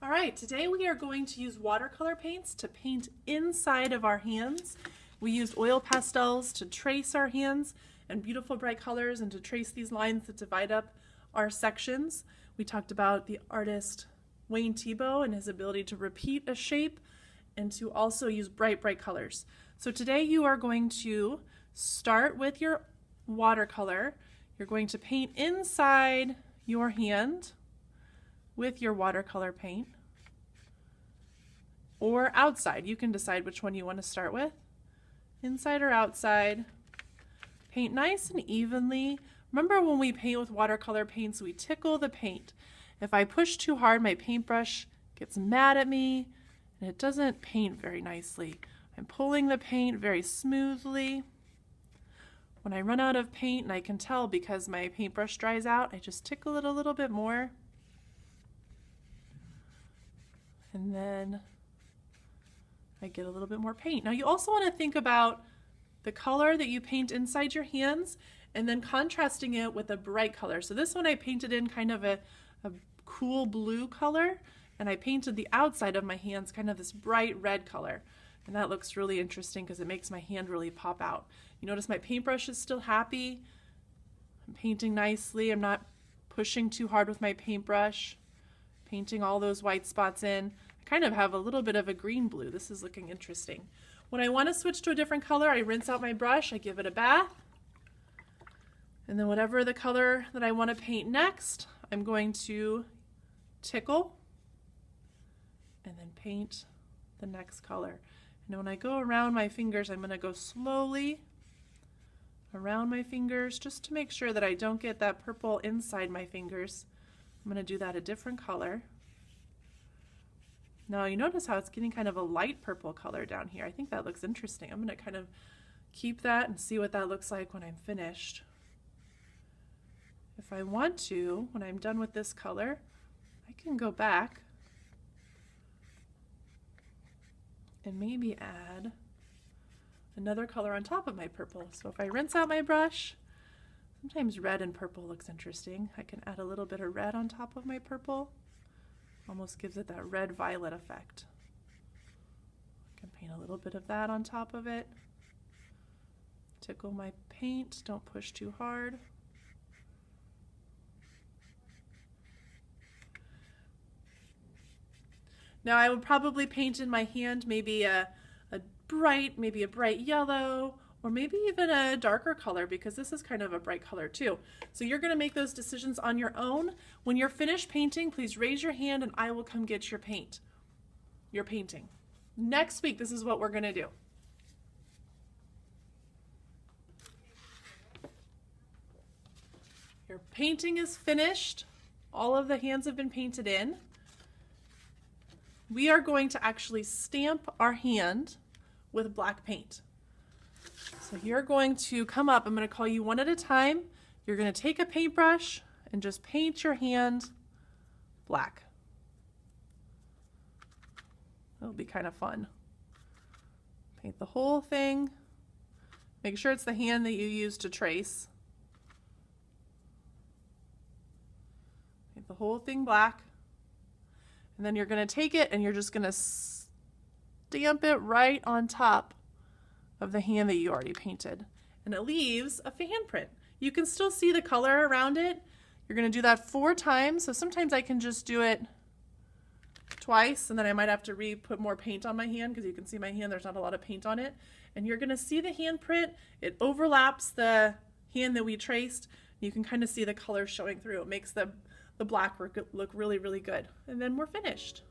All right, today we are going to use watercolor paints to paint inside of our hands. We used oil pastels to trace our hands and beautiful bright colors and to trace these lines that divide up our sections. We talked about the artist Wayne Thiebaud and his ability to repeat a shape and to also use bright colors. So today you are going to start with your watercolor. You're going to paint inside your hand with your watercolor paint, or outside. You can decide which one you want to start with, inside or outside. Paint nice and evenly. Remember, when we paint with watercolor paints, we tickle the paint. If I push too hard, my paintbrush gets mad at me and it doesn't paint very nicely. I'm pulling the paint very smoothly. When I run out of paint, and I can tell because my paintbrush dries out, I just tickle it a little bit more. And then I get a little bit more paint. Now you also want to think about the color that you paint inside your hands and then contrasting it with a bright color. So this one I painted in kind of a cool blue color, and I painted the outside of my hands kind of this bright red color. And that looks really interesting because it makes my hand really pop out. You notice my paintbrush is still happy. I'm painting nicely. I'm not pushing too hard with my paintbrush. Painting all those white spots in. I kind of have a little bit of a green blue. This is looking interesting. When I want to switch to a different color, I rinse out my brush, I give it a bath, and then whatever the color that I want to paint next, I'm going to tickle and then paint the next color. And when I go around my fingers, I'm going to go slowly around my fingers just to make sure that I don't get that purple inside my fingers. I'm going to do that a different color. Now you notice how it's getting kind of a light purple color down here. I think that looks interesting. I'm going to kind of keep that and see what that looks like when I'm finished. If I want to, when I'm done with this color, I can go back and maybe add another color on top of my purple. So if I rinse out my brush, sometimes red and purple looks interesting. I can add a little bit of red on top of my purple. Almost gives it that red-violet effect. I can paint a little bit of that on top of it. Tickle my paint, don't push too hard. Now I would probably paint in my hand maybe a bright yellow, or maybe even a darker color, because this is kind of a bright color too. So you're going to make those decisions on your own. When you're finished painting, please raise your hand and I will come get your painting. Next week, this is what we're going to do. Your painting is finished. All of the hands have been painted in. We are going to actually stamp our hand with black paint. So you're going to come up, I'm going to call you one at a time. You're going to take a paintbrush and just paint your hand black. It'll be kind of fun. Paint the whole thing. Make sure it's the hand that you use to trace. Paint the whole thing black. And then you're going to take it and you're just going to stamp it right on top of the hand that you already painted, and it leaves a handprint. You can still see the color around it. You're going to do that 4 times, so sometimes I can just do it twice and then I might have to put more paint on my hand because you can see my hand, there's not a lot of paint on it. And you're going to see the handprint. It overlaps the hand that we traced. You can kind of see the color showing through. It makes the black look really good. And then we're finished.